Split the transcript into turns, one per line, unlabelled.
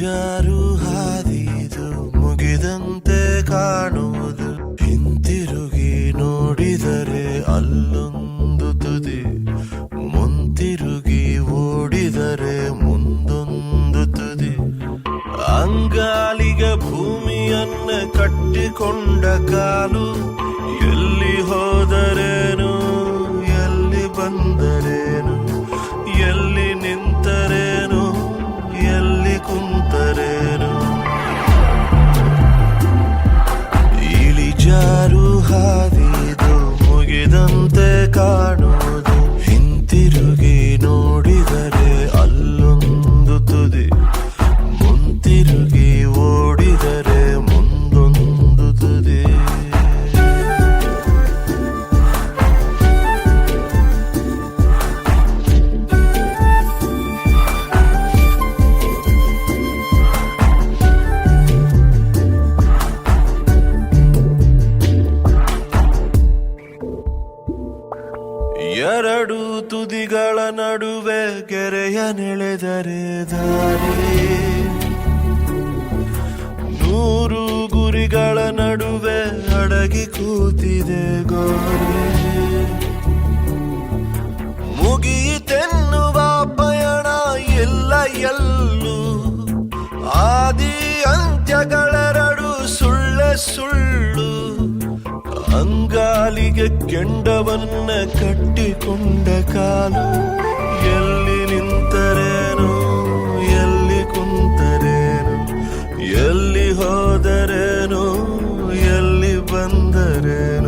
ಇಳಿಜಾರು ಹಾದಿದು ಮುಗಿದಂತೆ ಕಾಣುವುದು, ಹಿಂತಿರುಗಿ ನೋಡಿದರೆ ಅಲ್ಲೊಂದು ತುದಿ, ಮುಂತಿರುಗಿ ಓಡಿದರೆ ಮುಂದೊಂದು ತುದಿ. ಅಂಗಾಲಿಗೆ ಭೂಮಿಯನ್ನ ಕಟ್ಟಿಕೊಂಡ ಕಾಲು, ಎಲ್ಲಿ ಹೋದರೇನು ಎಲ್ಲಿ ಬಂದರೇನು, ಎಲ್ಲಿ ನಿಂತರೇನು ಎಲ್ಲಿ ಕುಂತರೇನು. ಇಳಿಜಾರು ಹಾದಿದು ಮುಗಿದಂತೆ ಕಾಣುವುದು, ಹಿಂತಿರುಗಿ ನೋಡಿದರೆ ಅಲ್ಲೊಂದು ತುದಿ, ಮುಂತಿರುಗಿ ಓಡಿದರೆ ಮುಂದೊಂದು ತುದಿ. ಎರಡು ತುದಿಗಳ ನಡುವೆ ಗೆರೆಯ ನೆಳೆದರೆ ದಾರಿ, ನೂರು ಗುರಿಗಳ ನಡುವೆ ಅಡಗಿ ಕೂತಿದೆ ಗೋರಿ. ಮುಗಿಯಿತೆನ್ನುವ ಪಯಣ ಇಲ್ಲ ಎಲ್ಲೂ, ಆದಿ ಅಂತ್ಯಗಳೆರಡು ಸುಳ್ಳೆ ಸುಳ್ಳು. ಅಂಗಾಲಿಗೆ ಕೆಂಡವನ್ನ ಕಟ್ಟಿಕೊಂಡ ಕಾಲು, ಎಲ್ಲಿ ನಿಂತರೇನು ಎಲ್ಲಿ ಕುಂತರೇನು, ಎಲ್ಲಿ ಹೋದರೇನು ಎಲ್ಲಿ ಬಂದರೇನು.